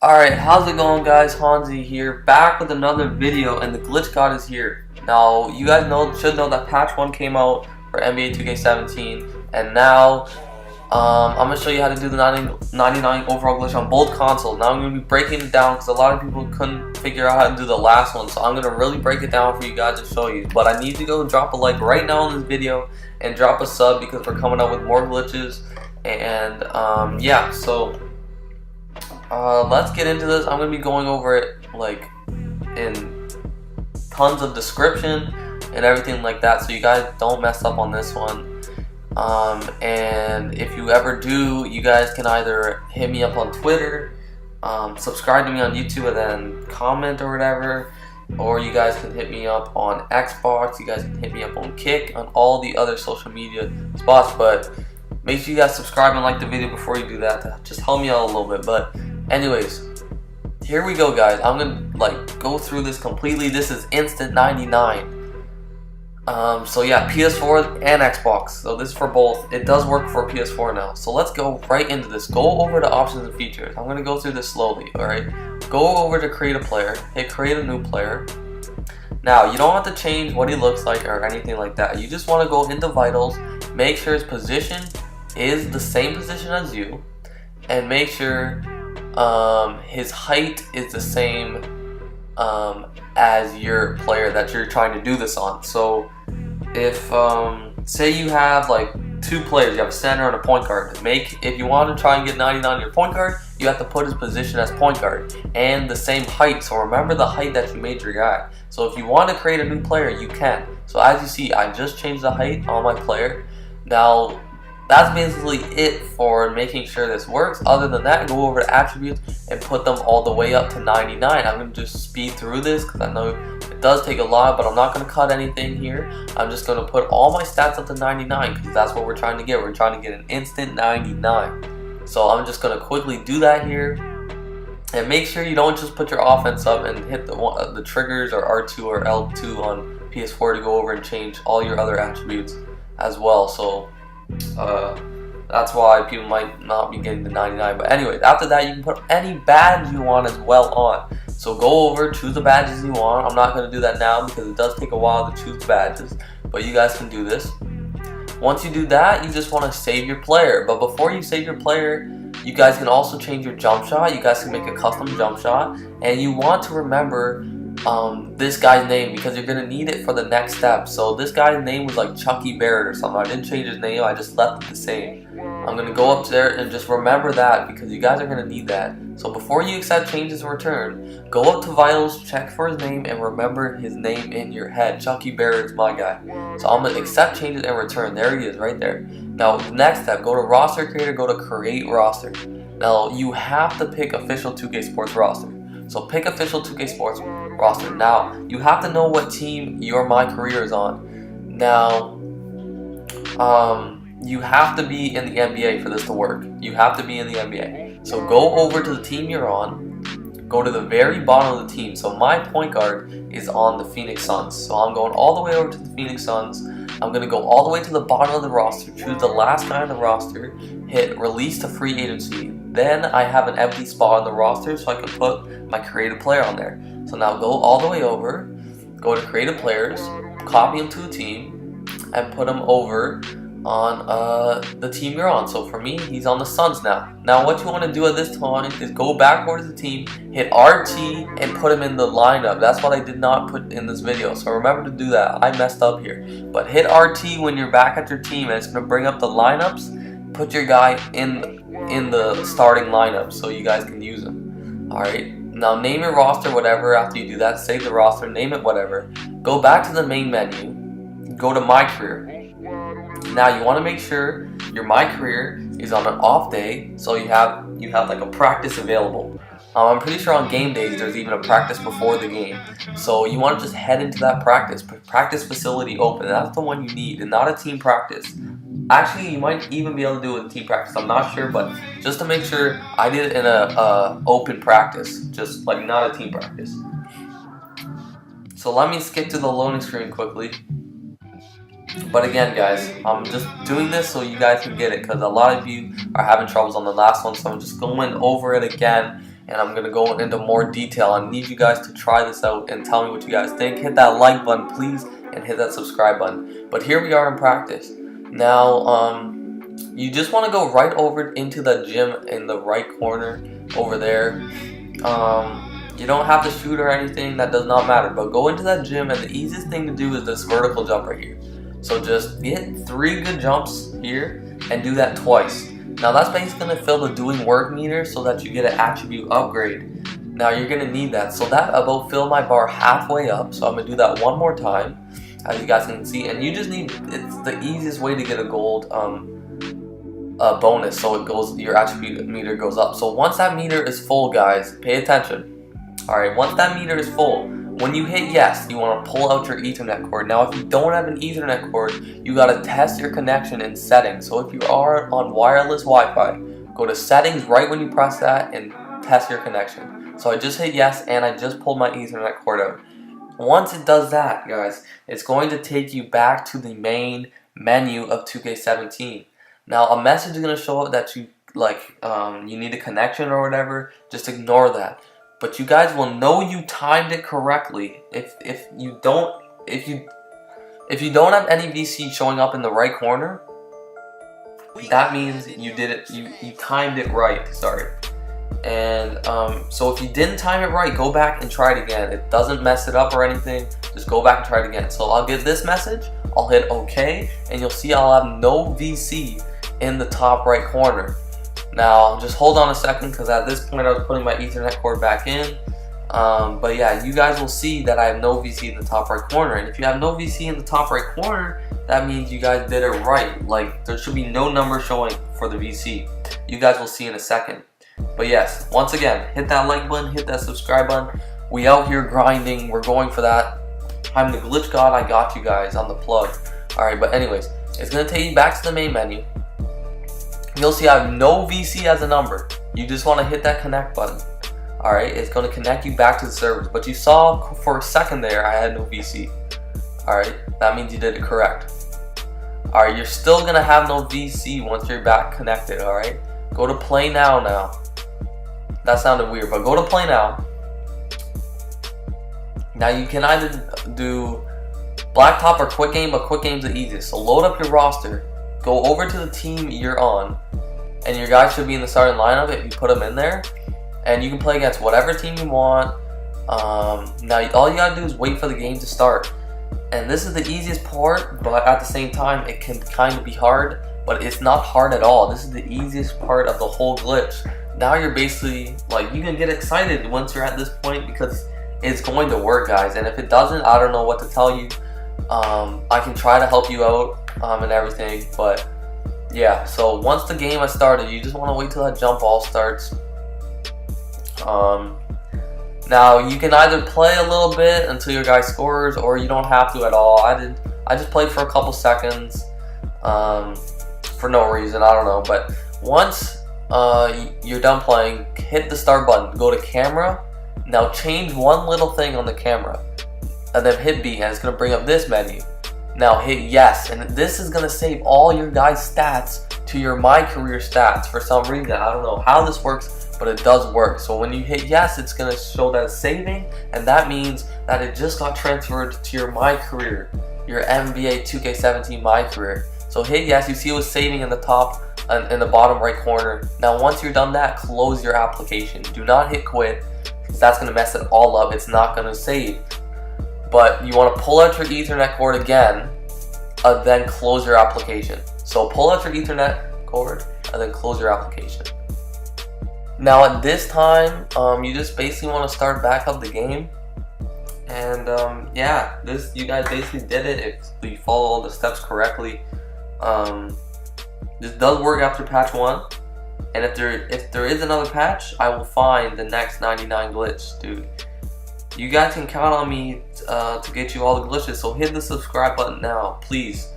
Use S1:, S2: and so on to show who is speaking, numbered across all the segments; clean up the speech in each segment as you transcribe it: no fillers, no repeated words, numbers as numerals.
S1: Alright, how's it going, guys? Hansi here, back with another video, and the glitch god is here. Now, you guys should know that patch 1 came out for NBA 2K17, and now I'm going to show you how to do the 99 overall glitch on both consoles. Now I'm going to be breaking it down because a lot of people couldn't figure out how to do the last one, so I'm going to really break it down for you guys to show you. But I need to go drop a like right now on this video and drop a sub because we're coming out with more glitches, and yeah, so let's get into this. I'm going to be going over it like in tons of description and everything like that, so you guys don't mess up on this one. And if you ever do, you guys can either hit me up on Twitter, subscribe to me on YouTube, and then comment or whatever, or you guys can hit me up on Xbox, you guys can hit me up on Kick, on all the other social media spots. But make sure you guys subscribe and like the video before you do that to just help me out a little bit. But anyways, here we go, guys. I'm gonna go through this completely. This is instant 99. So yeah, PS4 and Xbox. So this is for both. It does work for PS4 now. So let's go right into this. Go over to options and features. I'm gonna go through this slowly. All right. Go over to create a player. Hit create a new player. Now you don't have to change what he looks like or anything like that. You just want to go into vitals. Make sure his position is the same position as you, and make sure his height is the same as your player that you're trying to do this on. So if say you have like two players, you have a center and a point guard, if you want to try and get 99 on your point guard, you have to put his position as point guard and the same height. So remember the height that you made your guy. So if you want to create a new player, you can. So as you see, I just changed the height on my player. Now that's basically it for making sure this works. Other than that, go over to attributes and put them all the way up to 99. I'm going to just speed through this because I know it does take a lot, but I'm not going to cut anything here. I'm just going to put all my stats up to 99 because that's what we're trying to get. We're trying to get an instant 99. So I'm just going to quickly do that here. And make sure you don't just put your offense up and hit the triggers or R2 or L2 on PS4 to go over and change all your other attributes as well. So that's why people might not be getting the 99. But anyways, after that, you can put any badge you want as well on. So go over, choose the badges you want. I'm not going to do that now because it does take a while to choose badges, but you guys can do this. Once you do that, you just want to save your player. But before you save your player, you guys can also change your jump shot. You guys can make a custom jump shot, and you want to remember this guy's name because you're gonna need it for the next step. So this guy's name was like Chucky Barrett or something. I didn't change his name, I just left it the same. I'm gonna go up there and just remember that because you guys are gonna need that. So before you accept changes and return, go up to vitals, check for his name, and remember his name in your head. Chucky Barrett's my guy. So I'm gonna accept changes and return. There he is right there. Now the next step, go to roster creator, go to create roster. Now you have to pick official 2K Sports roster. So pick official 2K Sports roster. Now you have to know what team your My Career is on. Now you have to be in the NBA for this to work. You have to be in the NBA. So go over to the team you're on. Go to the very bottom of the team. So my point guard is on the Phoenix Suns. So I'm going all the way over to the Phoenix Suns. I'm going to go all the way to the bottom of the roster. Choose the last guy on the roster. Hit release to free agency. Then I have an empty spot on the roster so I can put my creative player on there. So now go all the way over, go to creative players, copy them to a team, and put them over on the team you're on. So for me, he's on the Suns now. Now what you want to do at this time is go backward to the team, hit RT, and put him in the lineup. That's what I did not put in this video. So remember to do that. I messed up here. But hit RT when you're back at your team, and it's going to bring up the lineups. Put your guy in the starting lineup so you guys can use him. Alright, now name your roster whatever. After you do that, save the roster, name it whatever. Go back to the main menu, go to My Career. Now you want to make sure your My Career is on an off day, so you have like a practice available. I'm pretty sure on game days there's even a practice before the game. So you want to just head into that practice facility open. That's the one you need, and not a team practice. Actually, you might even be able to do it in team practice. I'm not sure, but just to make sure, I did it in a open practice, just like not a team practice. So let me skip to the loading screen quickly. But again, guys, I'm just doing this so you guys can get it because a lot of you are having troubles on the last one. So I'm just going over it again and I'm gonna go into more detail. I need you guys to try this out and tell me what you guys think. Hit that like button, please, and hit that subscribe button. But here we are in practice. Now, you just want to go right over into the gym in the right corner over there. You don't have to shoot or anything, that does not matter, but go into that gym, and the easiest thing to do is this vertical jump right here. So just get 3 good jumps here and do that twice. Now that's basically going to fill the doing work meter so that you get an attribute upgrade. Now you're going to need that. So that about filled my bar halfway up, so I'm going to do that one more time, as you guys can see. And you just need, it's the easiest way to get a gold bonus, so it goes, your attribute meter goes up. So once that meter is full, guys, pay attention. Alright, once that meter is full, when you hit yes, you want to pull out your Ethernet cord. Now if you don't have an Ethernet cord, you got to test your connection in settings. So if you are on wireless Wi-Fi, go to settings right when you press that and test your connection. So I just hit yes, and I just pulled my Ethernet cord out. Once it does that, guys, it's going to take you back to the main menu of 2K17. Now a message is going to show up that you you need a connection or whatever. Just ignore that. But you guys will know you timed it correctly if you don't have any VC showing up in the right corner. That means you did it. You timed it right. Sorry. And so if you didn't time it right, go back and try it again. It doesn't mess it up or anything. Just go back and try it again. So I'll get this message. I'll hit OK, and you'll see I'll have no VC in the top right corner. Now, just hold on a second, because at this point I was putting my Ethernet cord back in. But yeah, you guys will see that I have no VC in the top right corner. And if you have no VC in the top right corner, that means you guys did it right. Like, there should be no number showing for the VC. You guys will see in a second. But yes, once again, hit that like button, hit that subscribe button. We out here grinding. We're going for that. I'm the glitch god. I got you guys on the plug. Alright, but anyways, it's going to take you back to the main menu. You'll see I have no VC as a number. You just want to hit that connect button. Alright, it's going to connect you back to the servers. But you saw for a second there I had no VC. Alright, that means you did it correct. Alright, you're still going to have no VC once you're back connected, alright? Go to play now. That sounded weird, but go to play now. Now you can either do blacktop or quick game, but quick game's the easiest. So load up your roster. Go over to the team you're on, and your guys should be in the starting lineup if you put them in there. And you can play against whatever team you want. Now all you gotta do is wait for the game to start. And this is the easiest part, but at the same time it can kind of be hard. But it's not hard at all. This is the easiest part of the whole glitch. Now you're basically, like, you can get excited once you're at this point, because it's going to work, guys. And if it doesn't, I don't know what to tell you. I can try to help you out and everything, but yeah. So once the game has started, you just want to wait till that jump ball starts. Now you can either play a little bit until your guy scores, or you don't have to at all. I just played for a couple seconds for no reason, I don't know. But once you're done playing, hit the start button, go to camera. Now change one little thing on the camera, and then hit B, and it's going to bring up this menu. Now hit yes, and this is going to save all your guys' stats to your My Career stats for some reason. I don't know how this works, but it does work. So when you hit yes, it's going to show that it's saving, and that means that it just got transferred to your My Career, your NBA 2K17 My Career. So hit yes, you see it was saving in the top and in the bottom right corner. Now once you're done that, close your application. Do not hit quit, because that's going to mess it all up. It's not going to save. But you want to pull out your Ethernet cord again, and then close your application. So pull out your Ethernet cord, and then close your application. Now at this time, you just basically want to start back up the game. And yeah, you guys basically did it if you follow all the steps correctly. This does work after patch 1. And if there is another patch, I will find the next 99 glitch, dude. You guys can count on me to get you all the glitches, so hit the subscribe button now, please.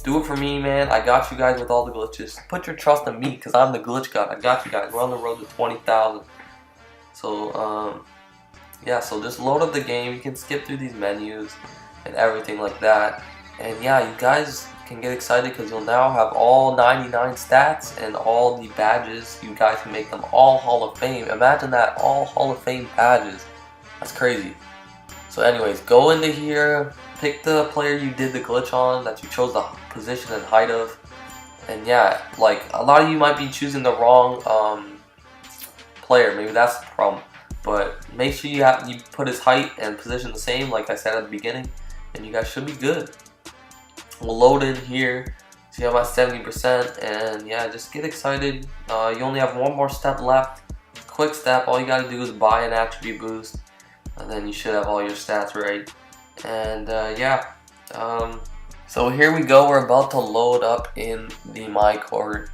S1: Do it for me, man. I got you guys with all the glitches. Put your trust in me, because I'm the glitch god. I got you guys. We're on the road to 20,000. So, yeah, so just load up the game. You can skip through these menus and everything like that. And yeah, you guys can get excited because you'll now have all 99 stats and all the badges. You guys can make them all Hall of Fame. Imagine that, all Hall of Fame badges. That's crazy. So anyways, go into here, pick the player you did the glitch on, that you chose the position and height of. And yeah, like a lot of you might be choosing the wrong player. Maybe that's the problem. But make sure you put his height and position the same, like I said at the beginning, and you guys should be good. We'll load in here. See, I'm at 70%, and yeah, just get excited. You only have one more step left. Quick step. All you gotta do is buy an attribute boost, and then you should have all your stats right. And yeah. So here we go. We're about to load up in the My Court.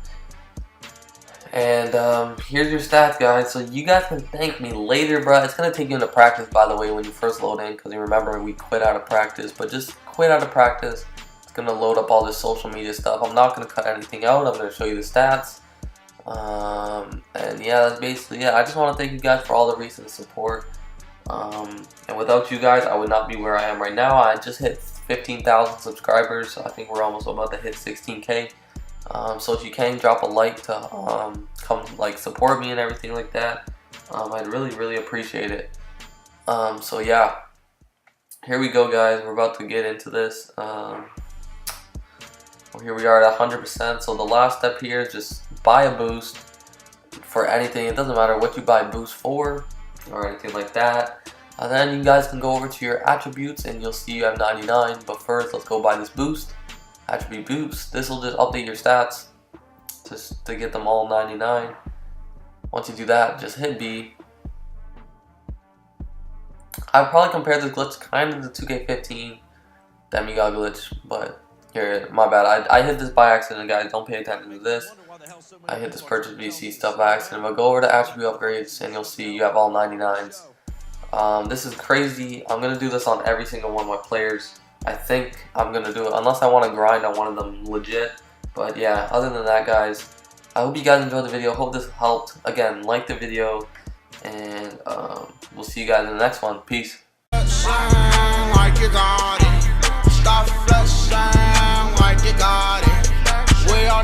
S1: And here's your stats, guys. So you guys can thank me later, bro. It's gonna take you into practice, by the way, when you first load in, because you remember we quit out of practice. But just quit out of practice. It's gonna load up all this social media stuff. I'm not gonna cut anything out. I'm gonna show you the stats. And yeah, that's basically it. I just want to thank you guys for all the recent support. And without you guys, I would not be where I am right now. I just hit 15,000 subscribers. So I think we're almost about to hit 16K. So if you can, drop a like to come like support me and everything like that. I'd really appreciate it. So yeah, here we go, guys. We're about to get into this. Well, here we are at 100%. So the last step here is just buy a boost for anything. It doesn't matter what you buy a boost for or anything like that. And then you guys can go over to your attributes and you'll see you have 99. But first, let's go buy this boost. Attribute boost. This will just update your stats just to get them all 99. Once you do that, just hit B. I'd probably compare this glitch kind of to 2K15 demigod glitch, but here, my bad. I hit this by accident, guys. Don't pay attention to this. I hit this purchase VC stuff by accident. But go over to attribute upgrades and you'll see you have all 99s. This is crazy. I'm gonna do this on every single one of my players. I think I'm gonna do it unless I want to grind on one of them legit. But yeah, other than that, guys, I hope you guys enjoyed the video. Hope this helped. Again, like the video, and we'll see you guys in the next one. Peace. Like you got it. Stop flexing like you got it. We are